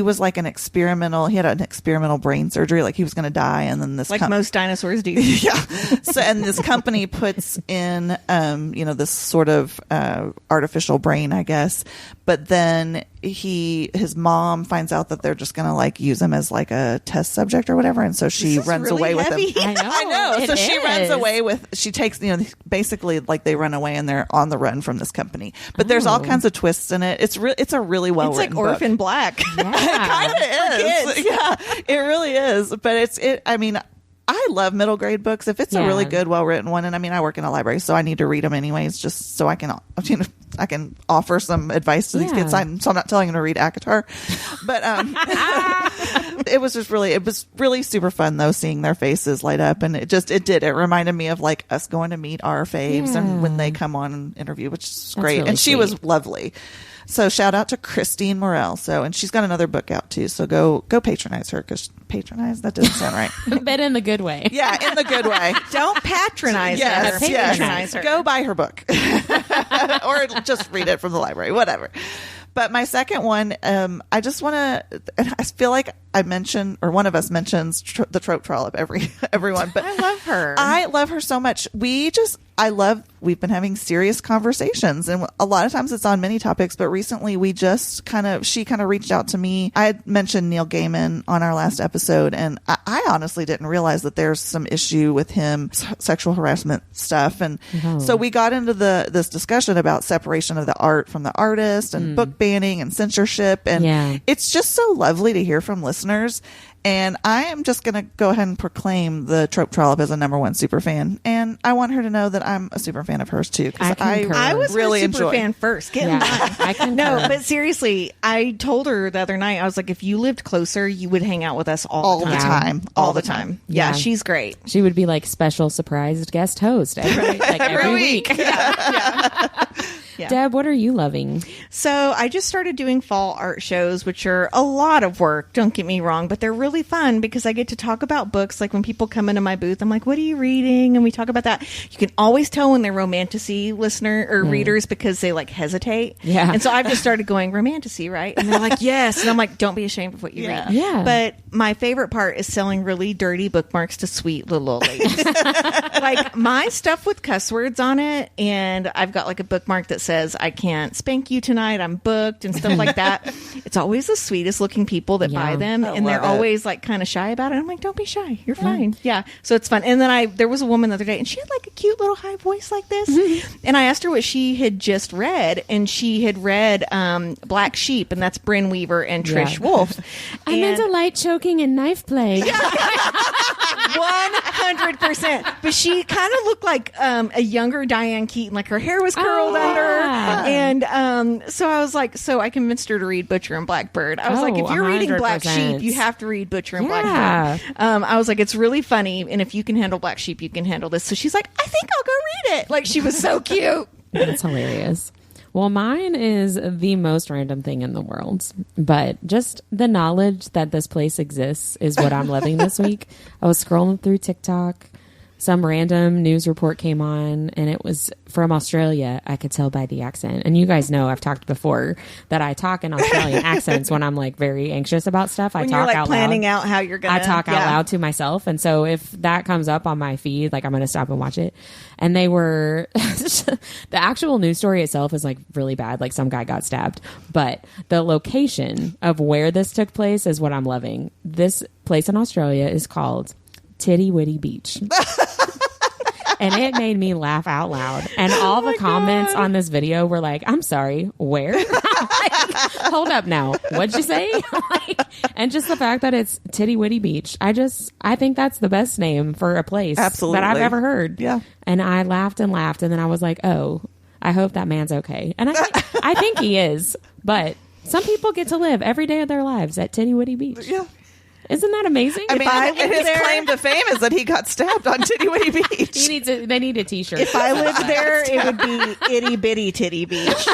was like he had an experimental brain surgery, like he was going to die, and then this Like most dinosaurs do. yeah. So, and this company puts in, this sort of artificial brain, I guess. But then his mom finds out that they're just going to like use him as like a test subject or whatever. And so she runs really away heavy. with him. I know. So she runs away she takes, basically like they run away and they're on the run from this company. But there's all kinds of twists in it. It's a really well written It's like Orphan book. Black. Yeah. It kind of is. Yeah, it really is. But I mean, I love middle grade books. If it's a really good, well written one, and I mean, I work in a library, so I need to read them anyways, just so I can, I can offer some advice to these kids. So I'm not telling them to read ACOTAR, but it was really super fun though, seeing their faces light up, and it reminded me of like us going to meet our faves and when they come on and interview, which is great. really And she sweet. was lovely. So shout out to Christine Morel. And she's got another book out too. So go patronize her, because patronize, that doesn't sound right. But in the good way. Yeah, in the good way. Don't patronize her. Yes, Patronize her. Go buy her book. Or just read it from the library, whatever. But my second one, I just want to, I feel like I mention, or one of us mentions the trope trollop everyone, but I love her. I love her so much. We've been having serious conversations, and a lot of times it's on many topics, but recently she kind of reached out to me. I had mentioned Neil Gaiman on our last episode, and I honestly didn't realize that there's some issue with him, sexual harassment stuff. And so we got into this discussion about separation of the art from the artist and book banning and censorship. And it's just so lovely to hear from listeners. And I am just going to go ahead and proclaim the Trope Trollop as a #1 super fan. And I want her to know that I'm a super fan of hers too. I was really her super enjoy. fan first. Get in line. I concur. No, but seriously, I told her the other night, I was like, if you lived closer, you would hang out with us all the time. All the time. Yeah, she's great. She would be like special surprised guest host every week. Yeah. Deb, what are you loving? So I just started doing fall art shows, which are a lot of work. Don't get me wrong, but they're really fun because I get to talk about books. Like when people come into my booth, I'm like, what are you reading? And we talk about that. You can always tell when they're romantasy listener or readers because they like hesitate. Yeah. And so I've just started going romantasy, right? And they're like, yes. And I'm like, don't be ashamed of what you read. Yeah. But my favorite part is selling really dirty bookmarks to sweet little old ladies. Like my stuff with cuss words on it. And I've got like a bookmark that says, I can't spank you tonight, I'm booked, and stuff like that. It's always the sweetest looking people that buy them, and they're always like kind of shy about it. I'm like, don't be shy, you're fine. Yeah, so it's fun. And then there was a woman the other day, and she had like a cute little high voice like this, and I asked her what she had just read, and she had read Black Sheep, and that's Brynn Weaver and Trish Wolfe. I meant a light choking and knife play. 100%. But she kind of looked like a younger Diane Keaton. Like her hair was curled under. And so I was like, so I convinced her to read Butcher and Blackbird. I was like, if you're reading Black 100%. Sheep, you have to read Butcher and Blackbird. I was like, it's really funny. And if you can handle Black Sheep, you can handle this. So she's like, I think I'll go read it. Like she was so cute. That's hilarious. Well, mine is the most random thing in the world, but just the knowledge that this place exists is what I'm loving this week. I was scrolling through TikTok. Some random news report came on, and it was from Australia. I could tell by the accent. And you guys know I've talked before that I talk in Australian accents when I'm like very anxious about stuff. I When talk you're like out planning loud. out how you're going to. I talk out loud to myself. And so if that comes up on my feed, like I'm going to stop and watch it. And they were, the actual news story itself is like really bad. Like some guy got stabbed. But the location of where this took place is what I'm loving. This place in Australia is called Tiddy Widdy Beach. And it made me laugh out loud. And all the comments on this video were like, I'm sorry, where? Like, hold up now. What'd you say? Like, and just the fact that it's Tiddy Widdy Beach. I think that's the best name for a place Absolutely. that I've ever heard. Yeah. And I laughed and laughed. And then I was like, oh, I hope that man's okay. And I think he is. But some people get to live every day of their lives at Tiddy Widdy Beach. Yeah. Isn't that amazing? I mean, and his claim to fame is that he got stabbed on Tiddy Widdy Beach. They need a t-shirt. If I lived there, it would be Itty Bitty Titty Beach.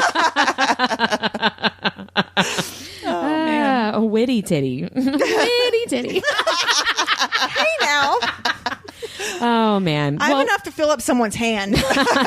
A witty titty. Witty titty. Hey now. Oh, man. I have enough to fill up someone's hand.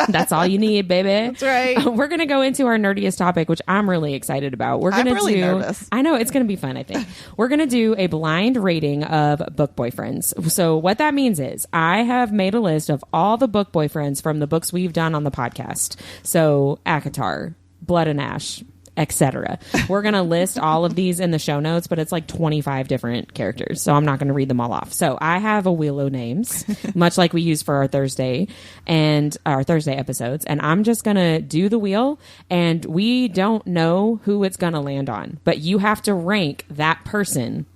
That's all you need, baby. That's right. We're going to go into our nerdiest topic, which I'm really excited about. I'm really nervous. I know, it's going to be fun, I think. We're going to do a blind rating of book boyfriends. So what that means is I have made a list of all the book boyfriends from the books we've done on the podcast. So ACOTAR, Blood and Ash, etc. We're going to list all of these in the show notes, but it's like 25 different characters, so I'm not going to read them all off. So I have a wheel of names, much like we use for our Thursday episodes, and I'm just going to do the wheel, and we don't know who it's going to land on, but you have to rank that person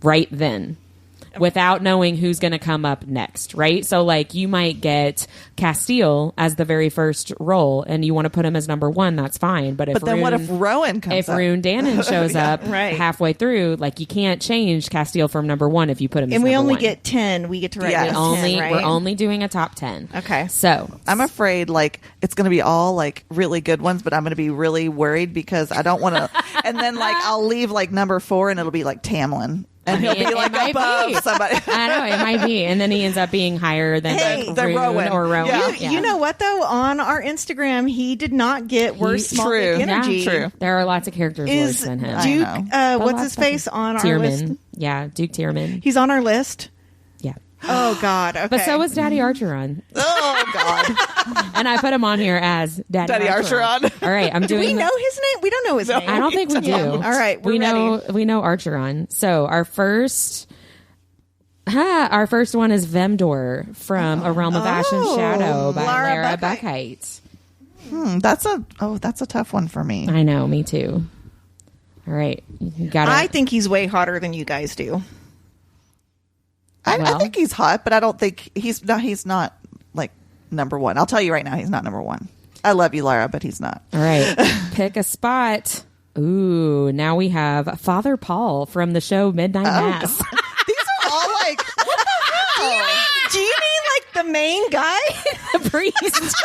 right then, without knowing who's going to come up next, right? So, like, you might get Castile as the very first role, and you want to put him as number one, that's fine. But then what if Rowan comes up? If Rune Dannon shows up halfway through, like, you can't change Castile from number one if you put him as and we number only one. get 10. We get to write Yeah. down 10, right? We're only doing a top 10. Okay. So, I'm afraid like it's going to be all like really good ones, but I'm going to be really worried because I don't want to. And then like I'll leave like number 4 and it'll be like Tamlin. And he'll be It like might above be. somebody. I know, it might be. And then he ends up being higher than like the Rune Rowan. or Rowan. Yeah. You know what, though? On our Instagram, he did not get worse small True. dick energy. Yeah, true. There are lots of characters worse Is than him. I Duke, know. what's his face on our list? Tierman. Yeah, Duke Tierman. He's on our list. Yeah. Oh, God. Okay. But so was Daddy Archeron. Oh God. And I put him on here as Daddy Archeron. All right, I'm Do doing we know his name? We don't know his name. I don't think we do. All right, we're we know ready. we know Archeron. So our first one is Vemdor from A Realm of Ash and Shadow by Lara Buckheit. That's a tough one for me. I know, me too. All right, you got I it. think he's way hotter than you guys do. I think he's hot, but I don't think he's not like number one. I'll tell you right now, he's not number one. I love you, Lara, but he's not. All right, pick a spot. Ooh, now we have Father Paul from the show Midnight Mass. God. These are all like, what the hell? Do you mean like the main guy? The priest.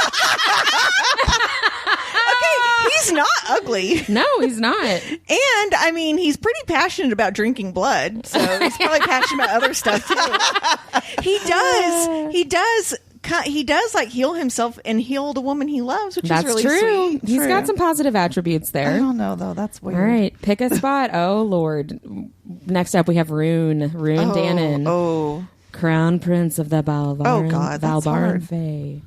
Okay, he's not ugly. No, he's not. And, I mean, he's pretty passionate about drinking blood, so he's probably passionate about other stuff, too. He does like heal himself and heal the woman he loves, which That's is really true. sweet. He's got some positive attributes there. I don't know though. That's weird. All right, pick a spot. Oh Lord. Next up we have Rune Dannon. Oh, Crown Prince of the Valbarn. Oh, God, that's hard. Fae.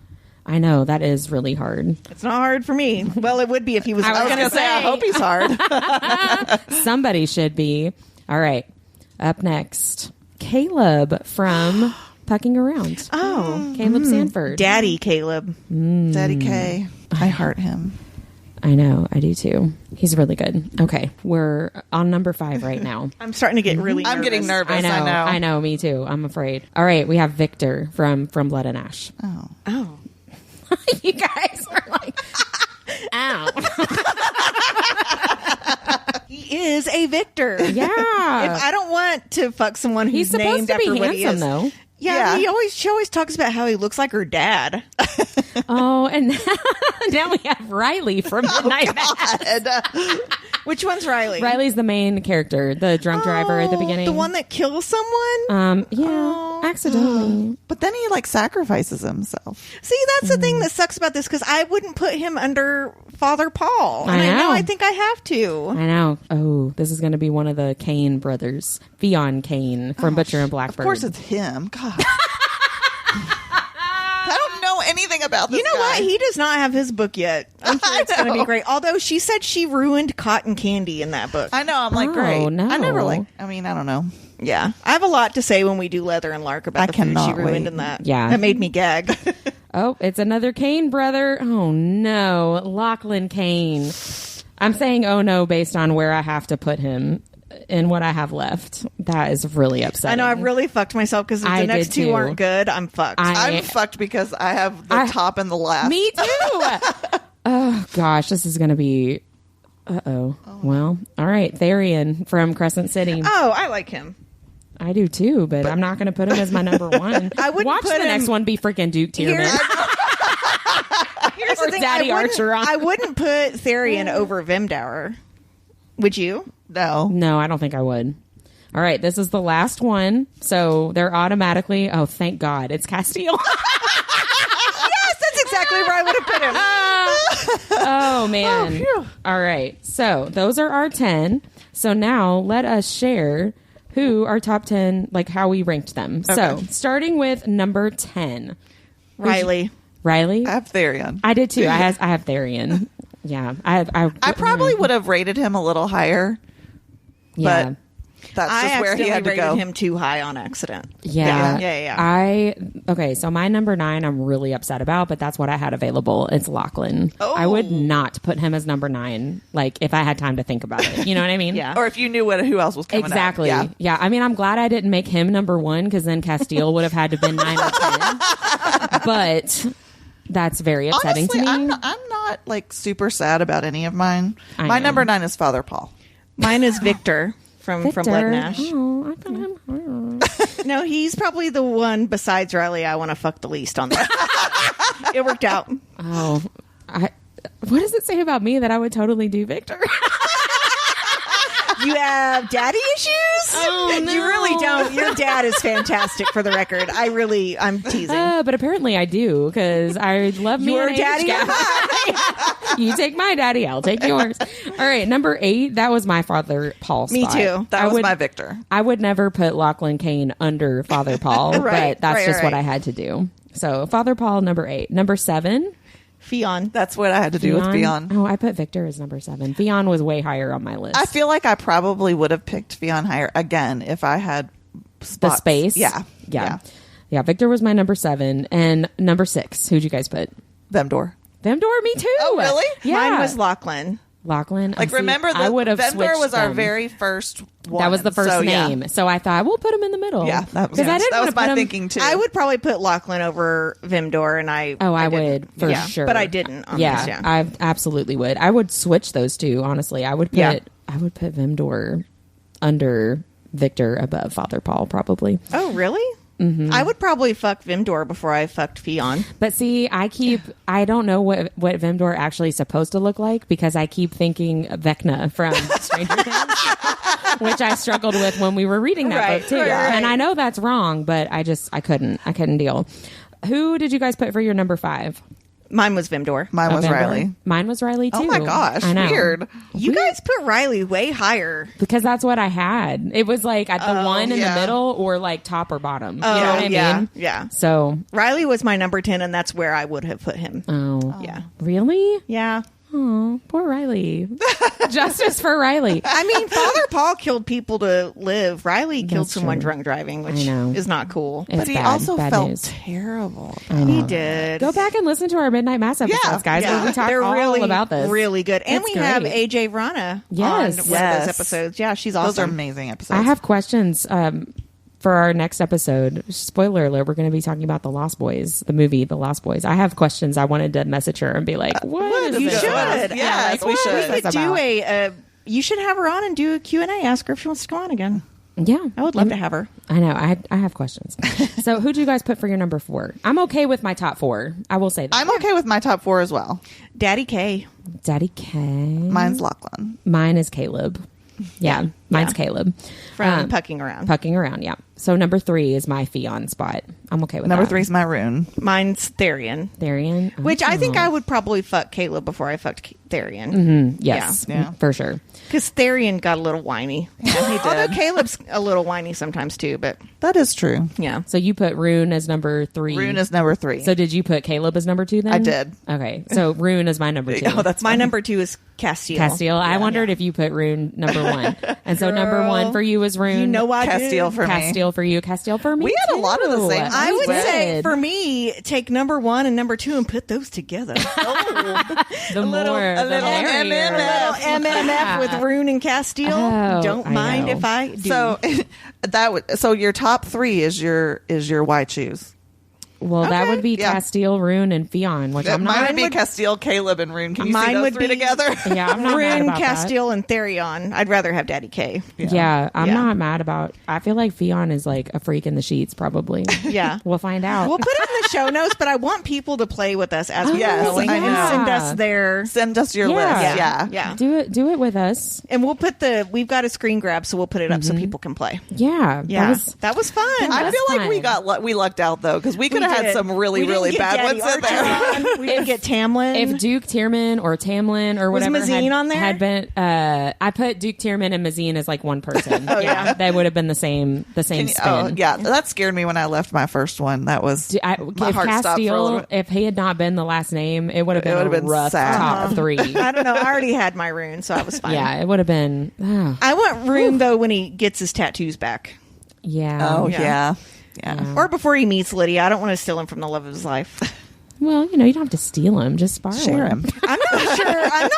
I know, that is really hard. It's not hard for me. Well, it would be if he was. I was gonna say, I hope he's hard. Somebody should be. All right. Up next, Caleb from Pucking Around. Oh, Caleb Sanford. Daddy Caleb. Daddy K. I heart him. I know. I do too. He's really good. Okay. We're on number 5 right now. I'm starting to get really nervous. I'm getting nervous. I know. Me too. I'm afraid. All right. We have Victor from Blood and Ash. Oh. You guys are like, ow. He is a Victor. Yeah. If I don't want to fuck someone who's He's supposed named to be after what he handsome, is. though. Yeah, she always talks about how he looks like her dad. Oh, and now we have Riley from Midnight Mass. Which one's Riley? Riley's the main character, the drunk driver at the beginning. The one that kills someone? Accidentally. But then he like sacrifices himself. See, that's the thing that sucks about this, because I wouldn't put him under Father Paul. And I know. I think I have to. I know. Oh, this is going to be one of the Kane brothers. Theon Kane from Butcher and Blackbird. Of course it's him. God. I don't know anything about this You know guy. what? He does not have his book yet. I'm sure it's going to be great. Although she said she ruined cotton candy in that book. I know. I'm like, Oh, great. no. I never I don't know. Yeah. I have a lot to say when we do Leather and Lark about the food she cannot ruined wait. in that. Yeah. That made me gag. Oh, it's another Kane brother. Oh, no. Lachlan Kane. I'm saying oh, no, based on where I have to put him and what I have left. That is really upsetting. I know, I really fucked myself because if I the next did two too. aren't good, I'm fucked. I'm fucked because I have the top and the last. Me too. Oh, gosh. This is going to be... Uh-oh. Well, all right. Therian from Crescent City. Oh, I like him. I do too, but I'm not going to put him as my number 1. I wouldn't Watch put the him- next one be freaking Duke Tierman. Here's Or the thing, Daddy I wouldn't- Archer on. I wouldn't put Therian over Vimdower. Would you? No. No, I don't think I would. All right, this is the last one. So they're automatically, oh, thank God, it's Castile. Yes, that's exactly where I would have put him. Oh, man. phew. All right, so those are our 10. So now let us share who our top 10, like how we ranked them. So starting with number 10. Riley. Riley? I have Therion. I did too. I have Therian. Yeah. I probably would have rated him a little higher, Yeah. but that's I just where he accidentally had to rated go. him too high on accident. Yeah. Okay, so my number 9 I'm really upset about, but that's what I had available. It's Lachlan. Oh. I would not put him as number 9, like if I had time to think about it. You know what I mean? Yeah. Or if you knew who else was coming Exactly. up. Yeah. I mean, I'm glad I didn't make him number 1 because then Castile would have had to been 9 or 10. But that's very upsetting Honestly, to me. I'm not like super sad about any of mine. I My know. number 9 is Father Paul. Mine is Victor from Blood and Ash. Oh, I thought him. No, he's probably the one besides Riley I want to fuck the least on that. It worked out. Oh, what does it say about me that I would totally do Victor? You have daddy issues? Oh, no. You really don't. Your dad is fantastic, for the record. I'm teasing. But apparently I do because I love me Your an age daddy gap. You take my daddy, I'll take yours. All right, number 8. That was my Father Paul spot. Me too. That was my Victor. I would never put Lachlan Kane under Father Paul, Right, but that's right, just what right. I had to do. So Father Paul, number 8. Number 7. Fionn. That's what I had to do with Fionn. Oh, I put Victor as number 7. Fionn was way higher on my list. I feel like I probably would have picked Fionn higher again if I had the spots. space. Yeah. Yeah, Victor was my number 7. And number 6, who'd you guys put? Vemdor. Vemdor, me too. Oh, really? Yeah. Mine was Lachlan. Lachlan. Like, See, remember, I would have Vemdor was our them. very first one. That was the first So, yeah. name. So I thought, we'll put him in the middle. Yeah, that was, I didn't that want was to put my him, thinking too. I would probably put Lachlan over Vimdor, and I I didn't. would for Yeah, sure, but I didn't. On Yeah, this, yeah. I absolutely would. I would switch those two. Honestly, I would put Yeah. Vimdor under Victor above Father Paul probably. Oh, really? Mm-hmm. I would probably fuck Vimdor before I fucked Fionn. But see, I don't know what Vimdor actually is supposed to look like because I keep thinking Vecna from Stranger Things, which I struggled with when we were reading that Right, book too. right. And I know that's wrong, but I couldn't deal. Who did you guys put for your number 5? Mine was Vimdor. Mine was Vimdor? Riley. Mine was Riley too. Oh my gosh, I know. weird. You guys put Riley way higher. Because that's what I had. It was like at the one in yeah. the middle or like top or bottom. Oh, you know what I yeah, mean? yeah. So, Riley was my number 10, and that's where I would have put him. oh. Yeah. Really? Yeah. Oh, poor Riley. Justice for Riley. I mean, Father Paul killed people to live. Riley killed That's someone true. drunk driving, which I know. is not cool. It's But he bad, also bad felt news. terrible. I know. He did. Go back and listen to our Midnight Mass episodes, guys, where we talk They're all really, about this. really good. And It's we have great. AJ Rana Yes. on one of Yes. those episodes. Yeah, she's awesome. Those are amazing episodes. I have questions for our next episode. Spoiler alert, we're going to be talking about The Lost Boys, the movie The Lost Boys. I have questions. I wanted to message her and be like, what is You this? should. Yes, like, we what should. is We this could do about? you should have her on and do a Q&A. Ask her if she wants to come on again. Yeah. I would love to have her. I know. I have questions. So who do you guys put for your number 4? I'm okay with my top 4. I will say that. I'm okay with my top 4 as well. Daddy K. Daddy K. Mine's Lachlan. Mine is Caleb. Yeah. Mine's Caleb. From Pucking Around. Pucking Around, yeah. So number 3 is my Fion spot. I'm okay with Number that. 3 is my Rune. Mine's Therian. Therian. Which I think Oh. I would probably fuck Caleb before I fucked Therian. Yes. Yeah. For sure. Because Therian got a little whiny. Yeah, he Although did. Caleb's a little whiny sometimes too, but That is true. yeah. So you put Rune as number 3. Rune is number 3. So did you put Caleb as number 2 then? I did. Okay. So Rune is my number 2. Oh, that's My fine. number 2 is Castile. Castile. I wondered if you put Rune number 1. And so number 1 for you was Rune. You know I Castile did. for me. Castile for you. Castile for me. We had a lot of the too. same I would We say did. for me, take number 1 and number 2 and put those together. the more, the little merrier. MMF. MMF with Rune and Castile. Oh, Don't I mind know. if I do. So so your top 3 is your why choose. Well, that Okay. would be Yeah. Castile, Rune, and Fion, which I'm Mine not. would be Castile, Caleb, and Rune. Can you see Mine those would 3 be- together? Yeah, I'm not mad Rune, about that. Castile, and Therion. I'd rather have Daddy K. Yeah, I'm Yeah. not mad about. I feel like Fion is like a freak in the sheets, probably. Yeah. We'll find out. We'll put it in the show notes, but I want people to play with us as we're Yes, going I and know. send us their. Send us your Yeah. list. Yeah. Yeah. Yeah. do it with us. And we'll put we've got a screen grab, so we'll put it up so people can play. Yeah, Yeah. That was fun. I That's feel like we fun. we lucked out though because we could have had did. some really We didn't really get bad Daddy ones in Archer there. on. We didn't get Tamlin. If Duke Tierman or Tamlin or Was whatever Mazine had, on there? had been, I put Duke Tierman and Mazine as like one person. yeah. They would have been the same spin. Oh yeah, that scared me when I left my first one. That was My my heart stopped for a little Castile, bit. if he had not been the last name, it would have been It a would have been rough sad. top 3. I don't know. I already had my Rune, so I was fine. Yeah, it would have been. Oh, I want Rune though when he gets his tattoos back, yeah. Oh Yeah. yeah. or before he meets Lydia. I don't want to steal him from the love of his life. Well, you don't have to steal him. Just borrow Share him. I'm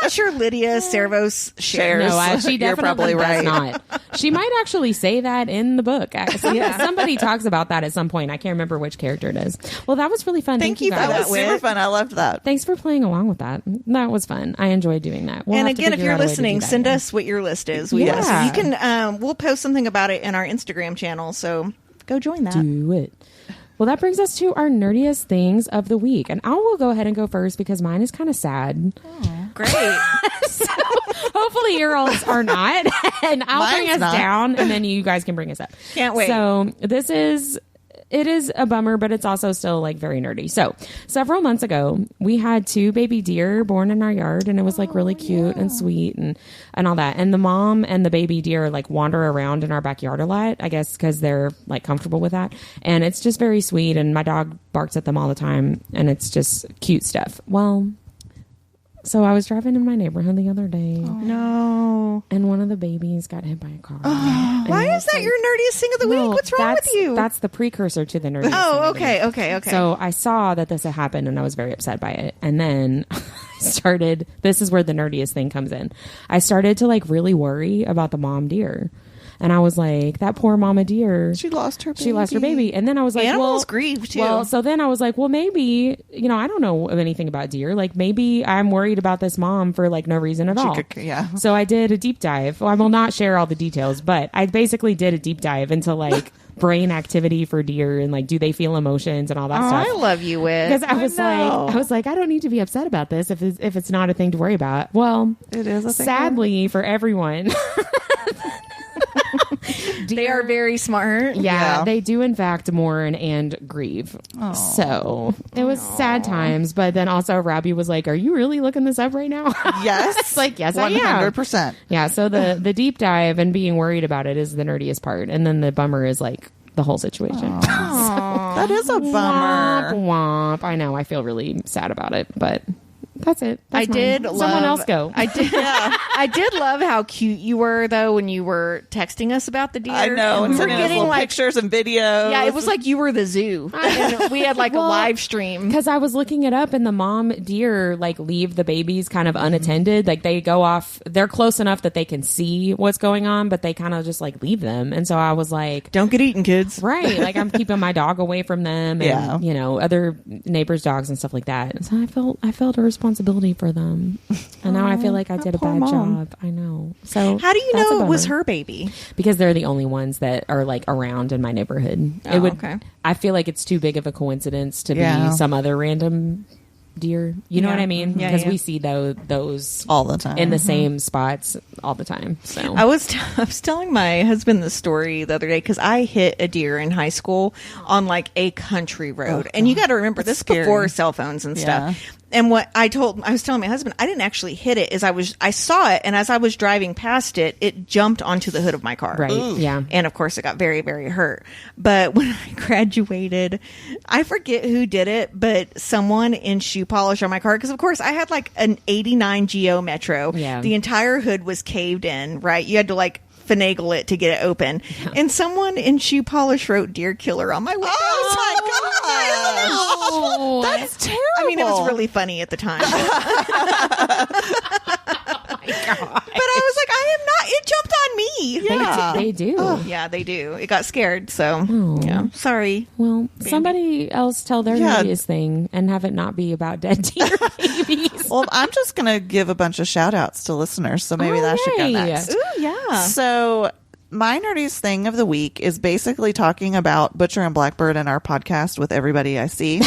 not sure Lydia Servos shares. Shares. No, she You're definitely probably does right. not. She might actually say that in the book. Somebody talks about that at some point. I can't remember which character it is. Well, that was really fun. Thank you for guys. That that, was super Whit. fun. I loved that. Thanks for playing along with that. That was fun. I enjoyed doing that. We'll And have to again, if figure you're out a way to listening, do that send again. us what your list is. Yeah. You can. We'll post something about it in our Instagram channel. So go join that. Do it. Well, that brings us to our nerdiest things of the week. And I will go ahead and go first because mine is kind of sad. Great. So hopefully your all's are not. And I'll bring Mine's us not. down and then you guys can bring us up. Can't wait. So it is a bummer, but it's also still like very nerdy. So several months ago, we had 2 baby deer born in our yard and it was like really cute and sweet and all that. And the mom and the baby deer like wander around in our backyard a lot, I guess, because they're like comfortable with that. And it's just very sweet. And my dog barks at them all the time and it's just cute stuff. Well, so I was driving in my neighborhood the other day No. and one of the babies got hit by a car. Why is that your nerdiest thing of the week? No, What's wrong with that's- you? That's the precursor to the nerdy. Oh, okay. So I saw that this had happened and I was very upset by it. And then I started, this is where the nerdiest thing comes in. I started to like really worry about the mom deer. And I was like, that poor mama deer. She lost her baby. She lost her baby. And then I was like, Animals well, grieve, too. Well, so then I was like, well, maybe, I don't know anything about deer. Like maybe I'm worried about this mom for like no reason at all. Yeah. So I did a deep dive. Well, I will not share all the details, but I basically did a deep dive into like brain activity for deer and like, do they feel emotions and all that stuff. I love you, Whit. Because I was like, I don't need to be upset about this if it's not a thing to worry about. Well, It is a thing. sadly for everyone. They are very smart. Yeah, Yeah. they do in fact mourn and grieve. So it was sad times, but then also Robbie was like, "Are you really looking this up right now?" Yes. It's like, yes, I am. 100%. Yeah. So the deep dive and being worried about it is the nerdiest part, and then the bummer is like the whole situation. That is a bummer. Womp womp. I know. I feel really sad about it, but That's it. That's mine. Someone else go. I did. I did love how cute you were though when you were texting us about the deer. I know. We were getting like pictures and videos. Yeah, it was like you were the zoo. And we had like a live stream because I was looking it up, and the mom deer like leave the babies kind of unattended. Like they go off. They're close enough that they can see what's going on, but they kind of just like leave them. And so I was like, "Don't get eaten, kids." Right? Like I'm keeping my dog away from them, and you know, other neighbors' dogs and stuff like that. And so I felt a responsibility for them, and now I feel like I did a bad job. I know. So how do you know it was her baby? Because they're the only ones that are like around in my neighborhood. Okay. I feel like it's too big of a coincidence to be some other random deer. You know what I mean? Because we see those all the time in the same spots all the time. So I was telling my husband the story the other day because I hit a deer in high school on like a country road, and you got to remember this is before cell phones and stuff. And what I was telling my husband, I didn't actually hit it. I saw it, and as I was driving past it, it jumped onto the hood of my car. Right. Ooh. Yeah. And of course, it got very, very hurt. But when I graduated, I forget who did it, but someone in shoe polish on my car, because of course I had like an '89 Geo Metro. Yeah. The entire hood was caved in. Right. You had to like finagle it to get it open. Yeah. And someone in shoe polish wrote "deer killer" on my window. Oh my god! Oh, that's terrible. I mean, it was really funny at the time. Oh my god! But I was like, I am not. It jumped on me. Yeah, they do. Oh, yeah, they do. It got scared. So yeah, sorry. Well, Bambi. Somebody else tell their nerdiest thing and have it not be about dead deer babies. Well, I'm just gonna give a bunch of shout outs to listeners, so maybe that should go next. Ooh, yeah. So my nerdiest thing of the week is basically talking about Butcher and Blackbird in our podcast with everybody I see.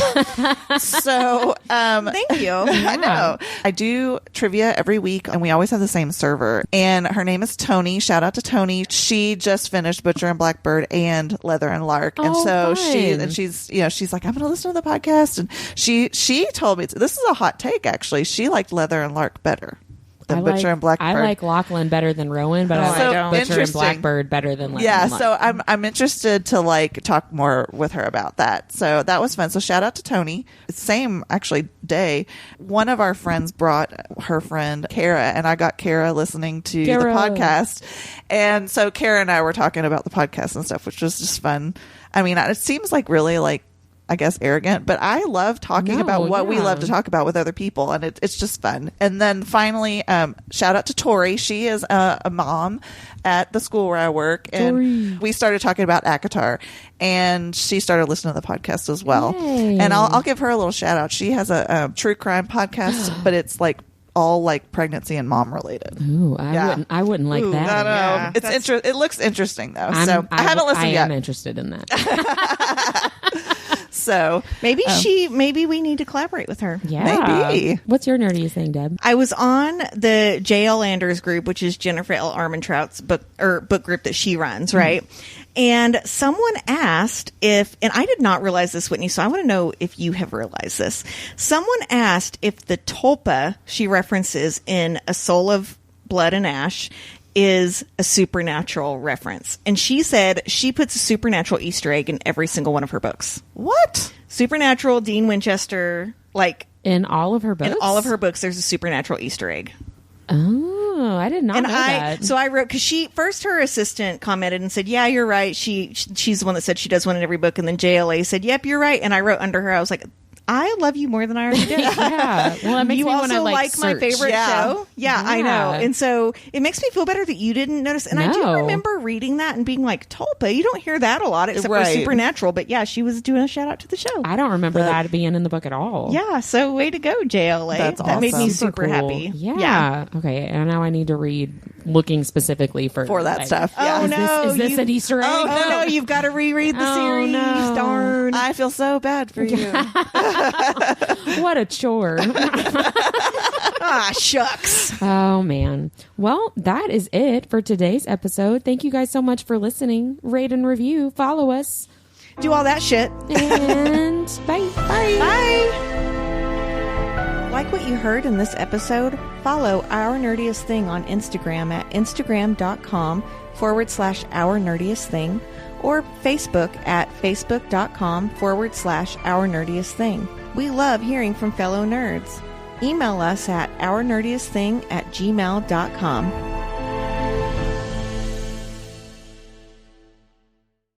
So thank you. I know. I do trivia every week, and we always have the same server. And her name is Tony. Shout out to Tony. She just finished Butcher and Blackbird and Leather and Lark. And so she's like, I'm going to listen to the podcast. And she told me, this is a hot take actually. She liked Leather and Lark better than Butcher and Blackbird. I like Lachlan better than Rowan, but I like Butcher and Blackbird better than Leather and Lark. So I'm interested to like talk more with her about that. So that was fun. So shout out to Tony. Same actually day. One of our friends brought her friend Kara, and I got Kara listening to the podcast. And so Kara and I were talking about the podcast and stuff, which was just fun. I mean, it seems like really like, I guess, arrogant, but I love talking about what we love to talk about with other people, and it's just fun. And then finally, shout out to Tori. She is a mom at the school where I work, and we started talking about ACOTAR, and she started listening to the podcast as well. Yay. And I'll give her a little shout out. She has a true crime podcast, but it's like all like pregnancy and mom related. Ooh, I wouldn't like that. Yeah, it's it looks interesting though. I haven't listened yet. I am interested in that. So maybe we need to collaborate with her. Yeah. Maybe. What's your nerdiest thing, Deb? I was on the J.L. Anders group, which is Jennifer L. Armentrout's book group that she runs, right? And someone asked and I did not realize this, Whitney, so I want to know if you have realized this. Someone asked if the tulpa she references in A Soul of Blood and Ash is a supernatural reference. And she said she puts a supernatural Easter egg in every single one of her books. What? Supernatural, Dean Winchester, like... In all of her books? In all of her books, there's a supernatural Easter egg. Oh, I did not know that. So I wrote, because her assistant commented and said, yeah, you're right. She's the one that said she does one in every book. And then JLA said, yep, you're right. And I wrote under her, I was like, I love you more than I already did. Yeah. Well, it makes me want to like my favorite show. Yeah, I know. And so it makes me feel better that you didn't notice. And I do remember reading that and being like, Tulpa, you don't hear that a lot except for Supernatural. But yeah, she was doing a shout out to the show. I don't remember that being in the book at all. Yeah. So way to go, JLA. That's awesome. That made me super cool. happy. Yeah. Okay. And now I need to read looking specifically for that stuff. Yeah. Oh, no. Is this an Easter egg? Oh, no. You've got to reread the series. No. Darn. I feel so bad for you. What a chore. Ah, shucks. Oh, man. Well, that is it for today's episode. Thank you guys so much for listening. Rate and review. Follow us. Do all that shit. And bye. Bye. Bye. Like what you heard in this episode? Follow Our Nerdiest Thing on Instagram at instagram.com/Our Nerdiest Thing or Facebook at facebook.com/Our Nerdiest Thing. We love hearing from fellow nerds. email us at ournerdiestthing@gmail.com.